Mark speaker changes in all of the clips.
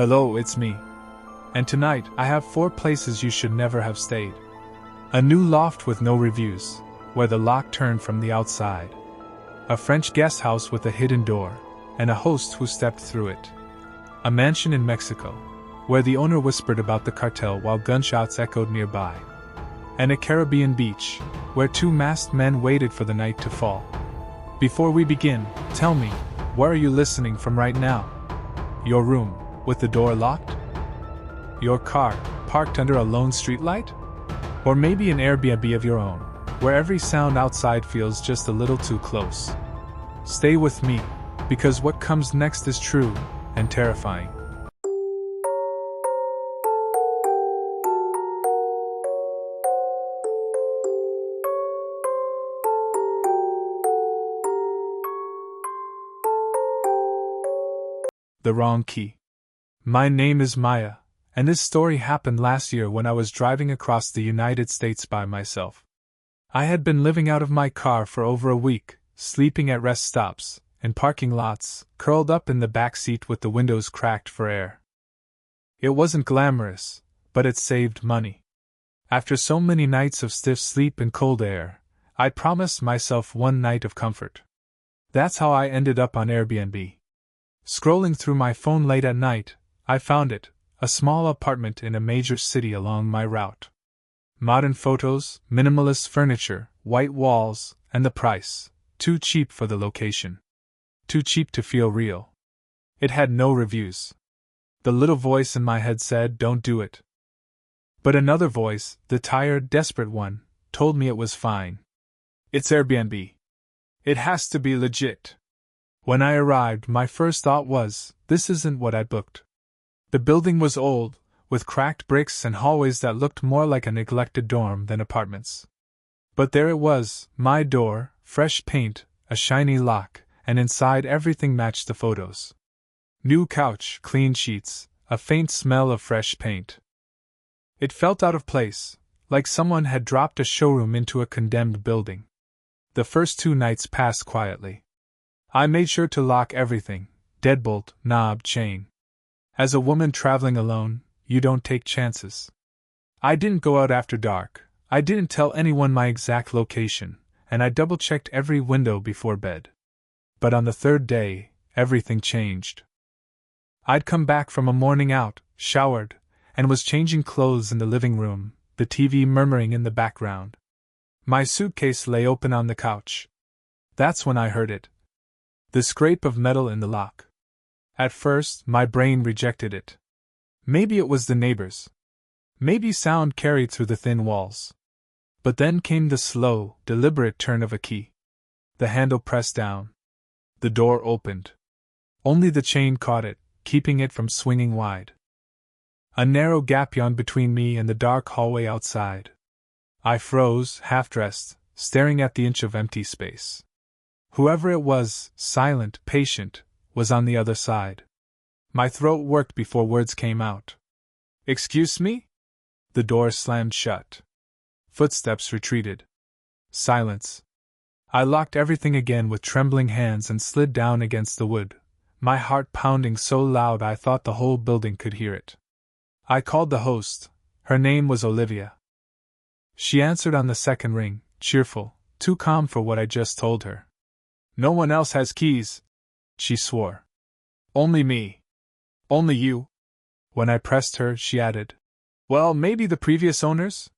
Speaker 1: Hello, it's me. And tonight, I have 4 places you should never have stayed. A new loft with no reviews, where the lock turned from the outside. A French guest house with a hidden door, and a host who stepped through it. A mansion in Mexico, where the owner whispered about the cartel while gunshots echoed nearby. And a Caribbean beach, where 2 masked men waited for the night to fall. Before we begin, tell me, where are you listening from right now? Your room, with the door locked? Your car, parked under a lone streetlight? Or maybe an Airbnb of your own, where every sound outside feels just a little too close. Stay with me, because what comes next is true and terrifying. The wrong key. My name is Maya, and this story happened last year when I was driving across the United States by myself. I had been living out of my car for over a week, sleeping at rest stops, in parking lots, curled up in the back seat with the windows cracked for air. It wasn't glamorous, but it saved money. After so many nights of stiff sleep and cold air, I promised myself one night of comfort. That's how I ended up on Airbnb. Scrolling through my phone late at night, I found it, a small apartment in a major city along my route. Modern photos, minimalist furniture, white walls, and the price, too cheap for the location. Too cheap to feel real. It had no reviews. The little voice in my head said, "Don't do it." But another voice, the tired, desperate one, told me it was fine. It's Airbnb. It has to be legit. When I arrived, my first thought was, this isn't what I booked. The building was old, with cracked bricks and hallways that looked more like a neglected dorm than apartments. But there it was, my door, fresh paint, a shiny lock, and inside everything matched the photos. New couch, clean sheets, a faint smell of fresh paint. It felt out of place, like someone had dropped a showroom into a condemned building. The first 2 nights passed quietly. I made sure to lock everything, deadbolt, knob, chain. As a woman traveling alone, you don't take chances. I didn't go out after dark, I didn't tell anyone my exact location, and I double-checked every window before bed. But on the 3rd day, everything changed. I'd come back from a morning out, showered, and was changing clothes in the living room, the TV murmuring in the background. My suitcase lay open on the couch. That's when I heard it. The scrape of metal in the lock. At first, my brain rejected it. Maybe it was the neighbors. Maybe sound carried through the thin walls. But then came the slow, deliberate turn of a key. The handle pressed down. The door opened. Only the chain caught it, keeping it from swinging wide. A narrow gap yawned between me and the dark hallway outside. I froze, half-dressed, staring at the inch of empty space. Whoever it was, silent, patient, was on the other side. My throat worked before words came out. "Excuse me?" The door slammed shut. Footsteps retreated. Silence. I locked everything again with trembling hands and slid down against the wood, my heart pounding so loud I thought the whole building could hear it. I called the host. Her name was Olivia. She answered on the 2nd ring, cheerful, too calm for what I just told her. "No one else has keys," she swore. "Only me." "Only you?" When I pressed her, she added, "Well, maybe the previous owners?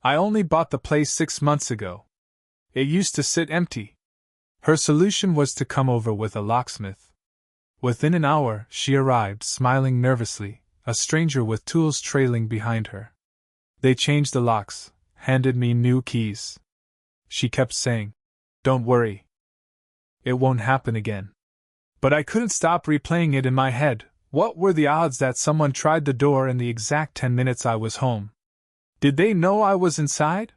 Speaker 1: I only bought the place 6 months ago. It used to sit empty." Her solution was to come over with a locksmith. Within an hour, she arrived, smiling nervously, a stranger with tools trailing behind her. They changed the locks, handed me new keys. She kept saying, "Don't worry. It won't happen again." But I couldn't stop replaying it in my head. What were the odds that someone tried the door in the exact 10 minutes I was home? Did they know I was inside?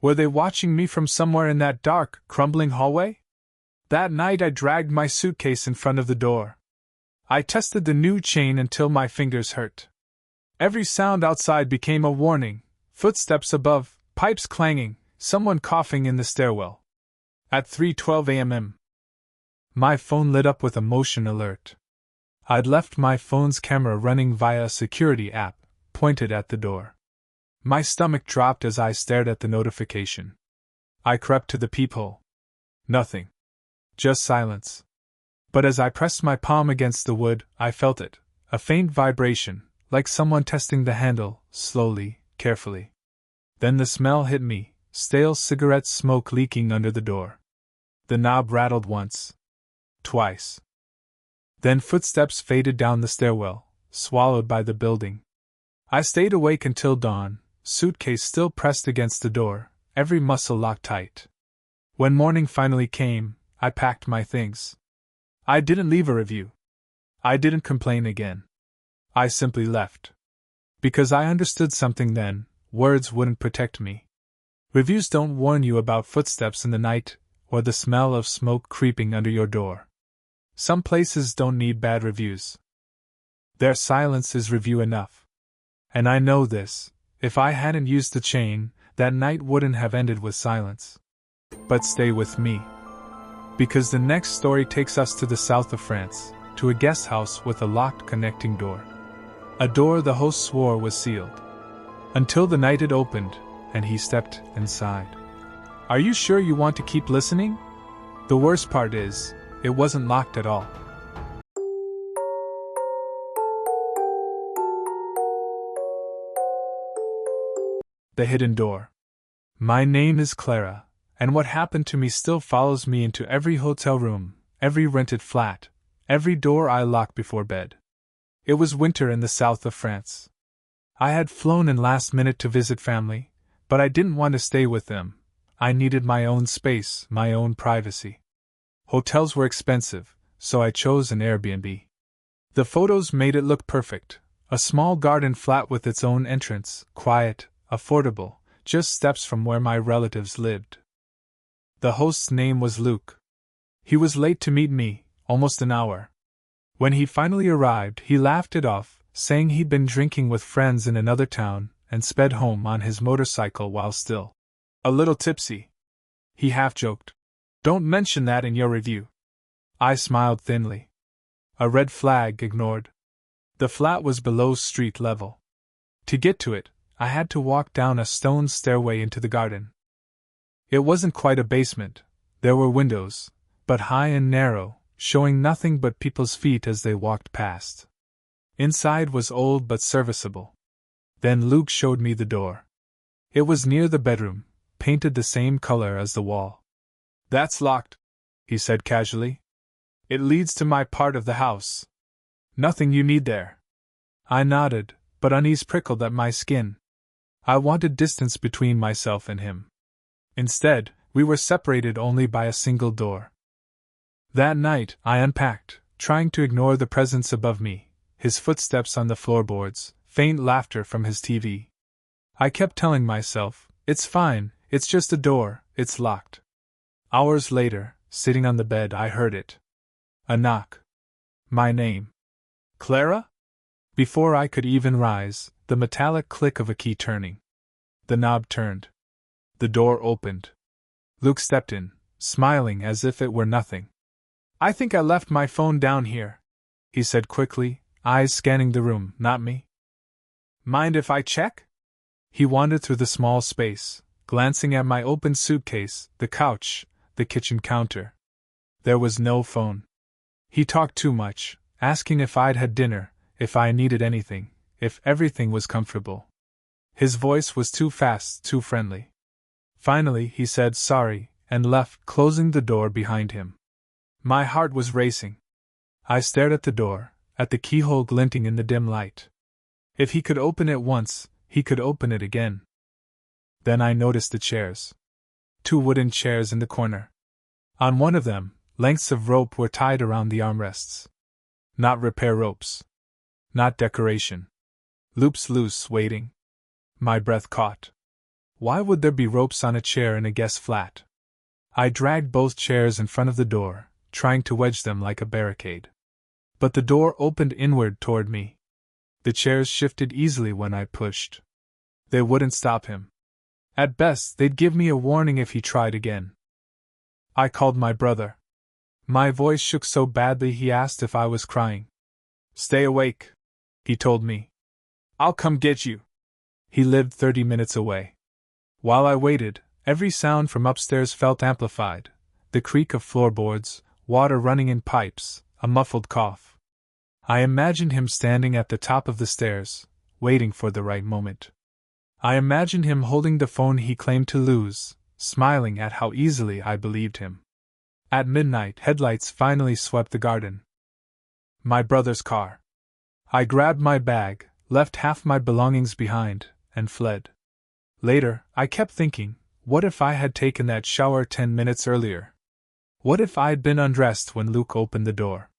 Speaker 1: Were they watching me from somewhere in that dark, crumbling hallway? That night I dragged my suitcase in front of the door. I tested the new chain until my fingers hurt. Every sound outside became a warning: footsteps above, pipes clanging, someone coughing in the stairwell. At 3:12 a.m. My phone lit up with a motion alert. I'd left my phone's camera running via a security app, pointed at the door. My stomach dropped as I stared at the notification. I crept to the peephole. Nothing. Just silence. But as I pressed my palm against the wood, I felt it, a faint vibration, like someone testing the handle, slowly, carefully. Then the smell hit me, stale cigarette smoke leaking under the door. The knob rattled once. Twice. Then footsteps faded down the stairwell, swallowed by the building. I stayed awake until dawn, suitcase still pressed against the door, every muscle locked tight. When morning finally came, I packed my things. I didn't leave a review. I didn't complain again. I simply left. Because I understood something then, words wouldn't protect me. Reviews don't warn you about footsteps in the night, or the smell of smoke creeping under your door. Some places don't need bad reviews. Their silence is review enough. And I know this, if I hadn't used the chain, that night wouldn't have ended with silence. But stay with me. Because the next story takes us to the south of France, to a guest house with a locked connecting door. A door the host swore was sealed. Until the night it opened, and he stepped inside. Are you sure you want to keep listening? The worst part is, it wasn't locked at all. The hidden door. My name is Clara, and what happened to me still follows me into every hotel room, every rented flat, every door I lock before bed. It was winter in the south of France. I had flown in last minute to visit family, but I didn't want to stay with them. I needed my own space, my own privacy. Hotels were expensive, so I chose an Airbnb. The photos made it look perfect, a small garden flat with its own entrance, quiet, affordable, just steps from where my relatives lived. The host's name was Luke. He was late to meet me, almost an hour. When he finally arrived, he laughed it off, saying he'd been drinking with friends in another town, and sped home on his motorcycle while still a little tipsy. He half-joked. Don't mention that in your review. I smiled thinly. A red flag ignored. The flat was below street level. To get to it, I had to walk down a stone stairway into the garden. It wasn't quite a basement. There were windows, but high and narrow, showing nothing but people's feet as they walked past. Inside was old but serviceable. Then Luke showed me the door. It was near the bedroom, painted the same color as the wall. That's locked, he said casually. It leads to my part of the house. Nothing you need there. I nodded, but unease prickled at my skin. I wanted distance between myself and him. Instead, we were separated only by a single door. That night, I unpacked, trying to ignore the presence above me, his footsteps on the floorboards, faint laughter from his TV. I kept telling myself, it's fine, it's just a door, it's locked. Hours later, sitting on the bed, I heard it. A knock. My name. Clara? Before I could even rise, the metallic click of a key turning. The knob turned. The door opened. Luke stepped in, smiling as if it were nothing. I think I left my phone down here, he said quickly, eyes scanning the room, not me. Mind if I check? He wandered through the small space, glancing at my open suitcase, the couch, the kitchen counter. There was no phone. He talked too much, asking if I'd had dinner, if I needed anything, if everything was comfortable. His voice was too fast, too friendly. Finally, he said sorry, and left, closing the door behind him. My heart was racing. I stared at the door, at the keyhole glinting in the dim light. If he could open it once, he could open it again. Then I noticed the chairs. 2 wooden chairs in the corner. On one of them, lengths of rope were tied around the armrests. Not repair ropes. Not decoration. Loops loose, waiting. My breath caught. Why would there be ropes on a chair in a guest flat? I dragged both chairs in front of the door, trying to wedge them like a barricade. But the door opened inward toward me. The chairs shifted easily when I pushed. They wouldn't stop him. At best, they'd give me a warning if he tried again. I called my brother. My voice shook so badly he asked if I was crying. Stay awake, he told me. I'll come get you. He lived 30 minutes away. While I waited, every sound from upstairs felt amplified: the creak of floorboards, water running in pipes, a muffled cough. I imagined him standing at the top of the stairs, waiting for the right moment. I imagined him holding the phone he claimed to lose, smiling at how easily I believed him. At midnight, headlights finally swept the garden. My brother's car. I grabbed my bag, left half my belongings behind, and fled. Later, I kept thinking, what if I had taken that shower 10 minutes earlier? What if I'd been undressed when Luke opened the door?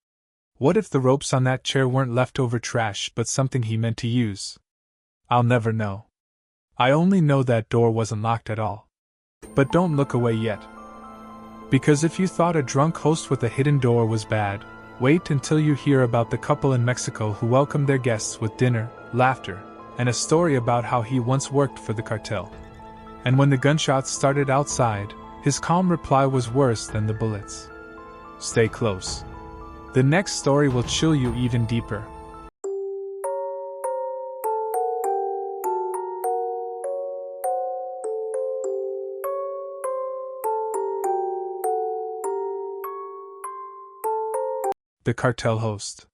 Speaker 1: What if the ropes on that chair weren't leftover trash but something he meant to use? I'll never know. I only know that door wasn't locked at all. But don't look away yet. Because if you thought a drunk host with a hidden door was bad, wait until you hear about the couple in Mexico who welcomed their guests with dinner, laughter, and a story about how he once worked for the cartel. And when the gunshots started outside, his calm reply was worse than the bullets. Stay close. The next story will chill you even deeper. The cartel host.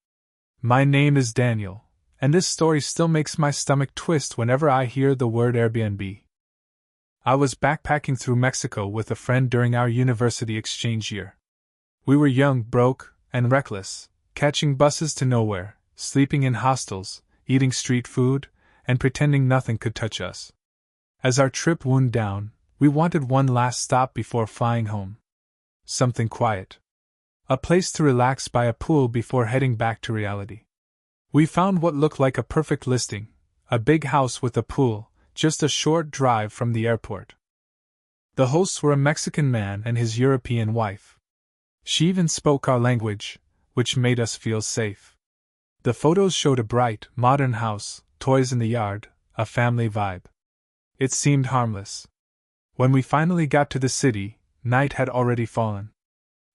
Speaker 1: My name is Daniel, and this story still makes my stomach twist whenever I hear the word Airbnb. I was backpacking through Mexico with a friend during our university exchange year. We were young, broke, and reckless, catching buses to nowhere, sleeping in hostels, eating street food, and pretending nothing could touch us. As our trip wound down, we wanted one last stop before flying home. Something quiet. A place to relax by a pool before heading back to reality. We found what looked like a perfect listing, a big house with a pool, just a short drive from the airport. The hosts were a Mexican man and his European wife. She even spoke our language, which made us feel safe. The photos showed a bright, modern house, toys in the yard, a family vibe. It seemed harmless. When we finally got to the city, night had already fallen.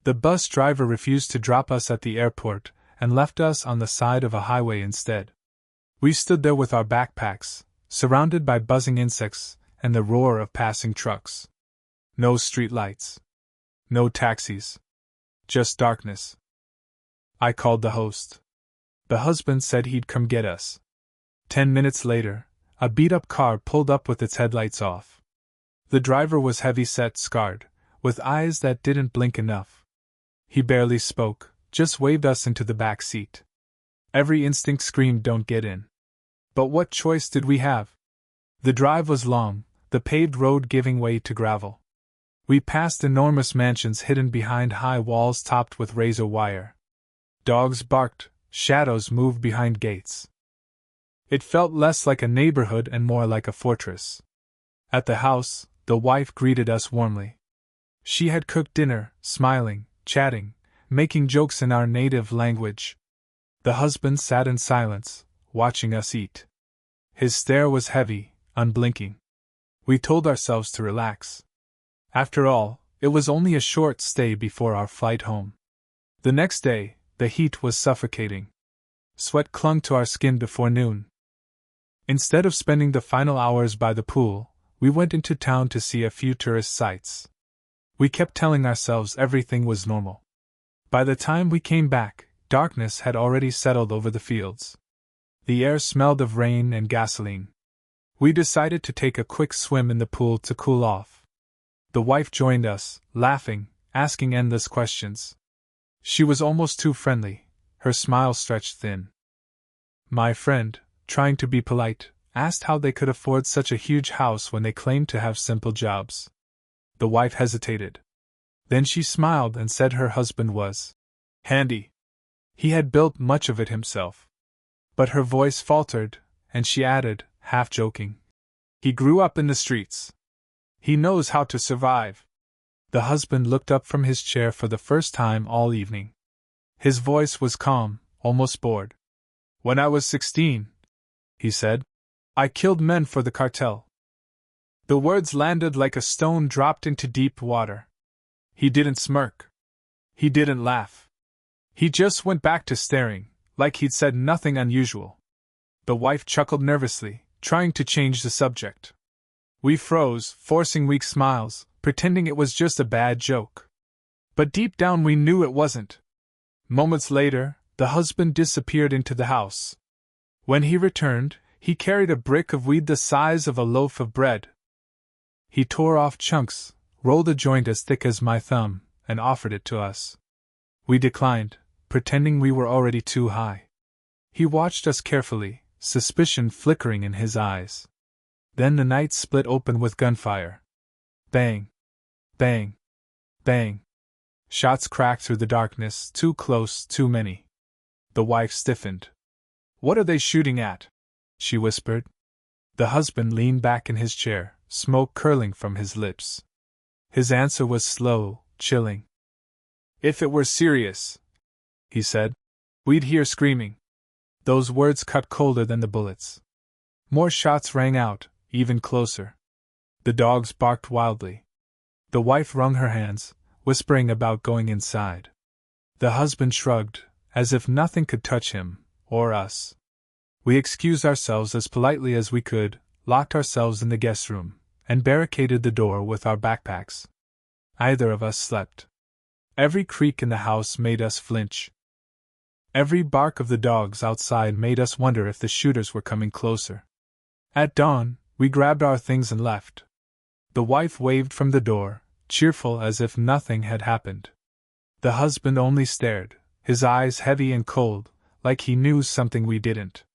Speaker 1: The bus driver refused to drop us at the airport and left us on the side of a highway instead. We stood there with our backpacks, surrounded by buzzing insects and the roar of passing trucks. No street lights. No taxis. Just darkness. I called the host. The husband said he'd come get us. 10 minutes later, a beat-up car pulled up with its headlights off. The driver was heavy-set, scarred, with eyes that didn't blink enough. He barely spoke, just waved us into the back seat. Every instinct screamed, "Don't get in." But what choice did we have? The drive was long, the paved road giving way to gravel. We passed enormous mansions hidden behind high walls topped with razor wire. Dogs barked, shadows moved behind gates. It felt less like a neighborhood and more like a fortress. At the house, the wife greeted us warmly. She had cooked dinner, smiling, chatting, making jokes in our native language. The husband sat in silence, watching us eat. His stare was heavy, unblinking. We told ourselves to relax. After all, it was only a short stay before our flight home. The next day, the heat was suffocating. Sweat clung to our skin before noon. Instead of spending the final hours by the pool, we went into town to see a few tourist sites. We kept telling ourselves everything was normal. By the time we came back, darkness had already settled over the fields. The air smelled of rain and gasoline. We decided to take a quick swim in the pool to cool off. The wife joined us, laughing, asking endless questions. She was almost too friendly, her smile stretched thin. My friend, trying to be polite, asked how they could afford such a huge house when they claimed to have simple jobs. The wife hesitated. Then she smiled and said her husband was handy. He had built much of it himself. But her voice faltered, and she added, half joking, "He grew up in the streets. He knows how to survive." The husband looked up from his chair for the first time all evening. His voice was calm, almost bored. "When I was 16, he said, I killed men for the cartel." The words landed like a stone dropped into deep water. He didn't smirk. He didn't laugh. He just went back to staring, like he'd said nothing unusual. The wife chuckled nervously, trying to change the subject. We froze, forcing weak smiles, pretending it was just a bad joke. But deep down we knew it wasn't. Moments later, the husband disappeared into the house. When he returned, he carried a brick of weed the size of a loaf of bread. He tore off chunks, rolled a joint as thick as my thumb, and offered it to us. We declined, pretending we were already too high. He watched us carefully, suspicion flickering in his eyes. Then the night split open with gunfire. Bang! Bang! Bang! Shots cracked through the darkness, too close, too many. The wife stiffened. "What are they shooting at?" she whispered. The husband leaned back in his chair, smoke curling from his lips. His answer was slow, chilling. "If it were serious," he said, "we'd hear screaming." Those words cut colder than the bullets. More shots rang out, even closer. The dogs barked wildly. The wife wrung her hands, whispering about going inside. The husband shrugged, as if nothing could touch him, or us. We excused ourselves as politely as we could, locked ourselves in the guest room, and barricaded the door with our backpacks. Neither of us slept. Every creak in the house made us flinch. Every bark of the dogs outside made us wonder if the shooters were coming closer. At dawn, we grabbed our things and left. The wife waved from the door, cheerful as if nothing had happened. The husband only stared, his eyes heavy and cold, like he knew something we didn't.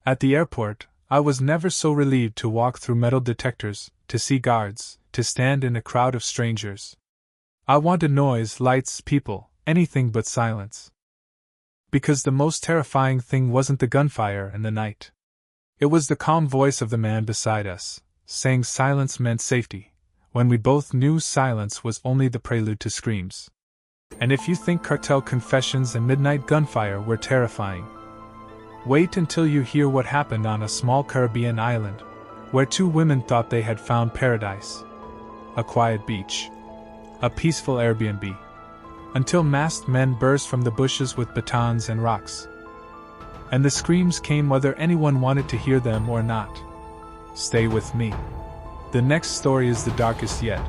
Speaker 1: At the airport, I was never so relieved to walk through metal detectors, to see guards, to stand in a crowd of strangers. I wanted noise, lights, people, anything but silence. Because the most terrifying thing wasn't the gunfire and the night. It was the calm voice of the man beside us, saying silence meant safety, when we both knew silence was only the prelude to screams. And if you think cartel confessions and midnight gunfire were terrifying, wait until you hear what happened on a small Caribbean island, where two women thought they had found paradise. A quiet beach. A peaceful Airbnb. Until masked men burst from the bushes with batons and rocks. And the screams came whether anyone wanted to hear them or not. Stay with me. The next story is the darkest yet.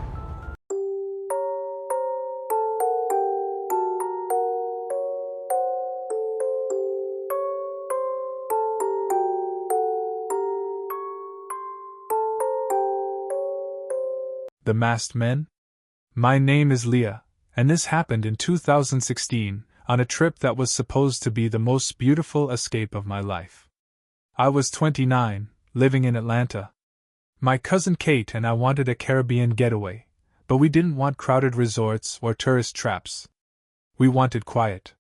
Speaker 1: The Masked Men? My name is Leah, and this happened in 2016, on a trip that was supposed to be the most beautiful escape of my life. I was 29, living in Atlanta. My cousin Kate and I wanted a Caribbean getaway, but we didn't want crowded resorts or tourist traps. We wanted quiet.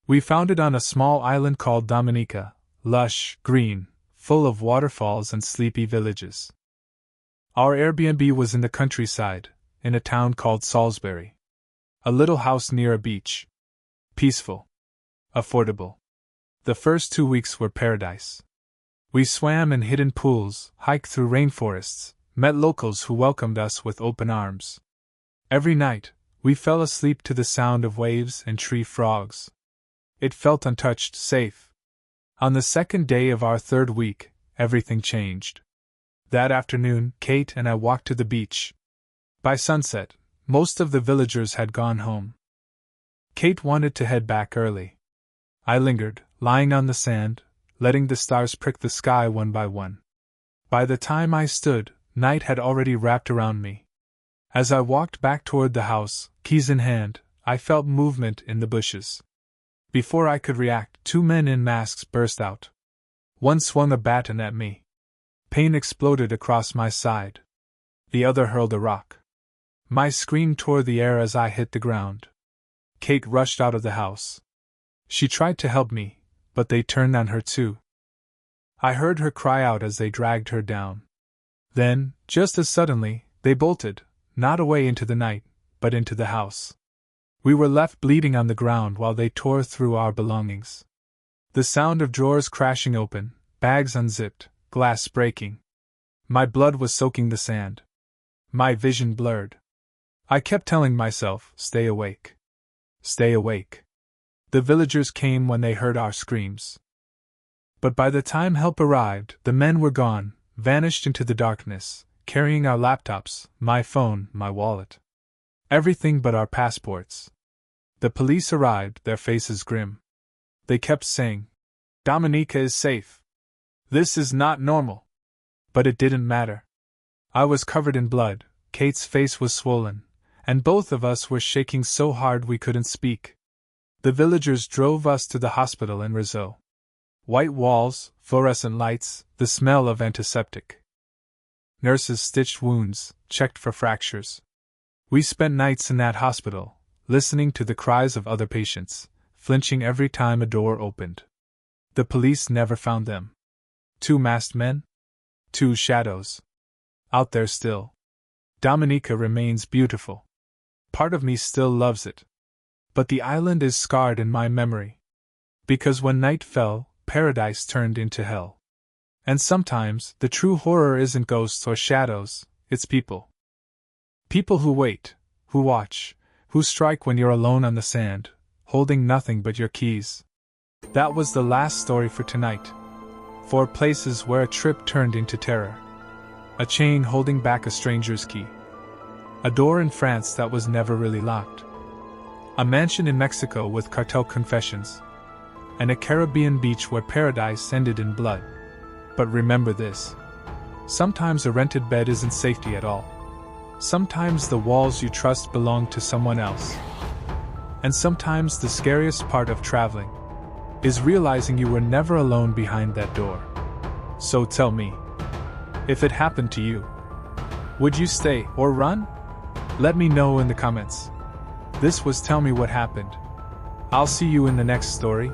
Speaker 1: We found it on a small island called Dominica, lush, green, full of waterfalls and sleepy villages. Our Airbnb was in the countryside, in a town called Salisbury. A little house near a beach. Peaceful. Affordable. The first 2 weeks were paradise. We swam in hidden pools, hiked through rainforests, met locals who welcomed us with open arms. Every night, we fell asleep to the sound of waves and tree frogs. It felt untouched, safe. On the second day of our third week, everything changed. That afternoon, Kate and I walked to the beach. By sunset, most of the villagers had gone home. Kate wanted to head back early. I lingered, lying on the sand, letting the stars prick the sky one by one. By the time I stood, night had already wrapped around me. As I walked back toward the house, keys in hand, I felt movement in the bushes. Before I could react, 2 men in masks burst out. One swung a baton at me. Pain exploded across my side. The other hurled a rock. My scream tore the air as I hit the ground. Kate rushed out of the house. She tried to help me, but they turned on her too. I heard her cry out as they dragged her down. Then, just as suddenly, they bolted, not away into the night, but into the house. We were left bleeding on the ground while they tore through our belongings. The sound of drawers crashing open, bags unzipped, glass breaking. My blood was soaking the sand. My vision blurred. I kept telling myself, stay awake. Stay awake. The villagers came when they heard our screams. But by the time help arrived, the men were gone, vanished into the darkness, carrying our laptops, my phone, my wallet. Everything but our passports. The police arrived, their faces grim. They kept saying, "Dominica is safe. This is not normal." But it didn't matter. I was covered in blood, Kate's face was swollen, and both of us were shaking so hard we couldn't speak. The villagers drove us to the hospital in Rizzo. White walls, fluorescent lights, the smell of antiseptic. Nurses stitched wounds, checked for fractures. We spent nights in that hospital, listening to the cries of other patients, flinching every time a door opened. The police never found them. 2 masked men? 2 shadows. Out there still. Dominica remains beautiful. Part of me still loves it. But the island is scarred in my memory. Because when night fell, paradise turned into hell. And sometimes, the true horror isn't ghosts or shadows, it's people. People who wait, who watch, who strike when you're alone on the sand, holding nothing but your keys. That was the last story for tonight. 4 places where a trip turned into terror. A chain holding back a stranger's key. A door in France that was never really locked. A mansion in Mexico with cartel confessions. And a Caribbean beach where paradise ended in blood. But remember this. Sometimes a rented bed isn't safety at all. Sometimes the walls you trust belong to someone else. And sometimes the scariest part of traveling is realizing you were never alone behind that door. So tell me, if it happened to you, would you stay or run? Let me know in the comments. This was Tell Me What Happened. I'll see you in the next story.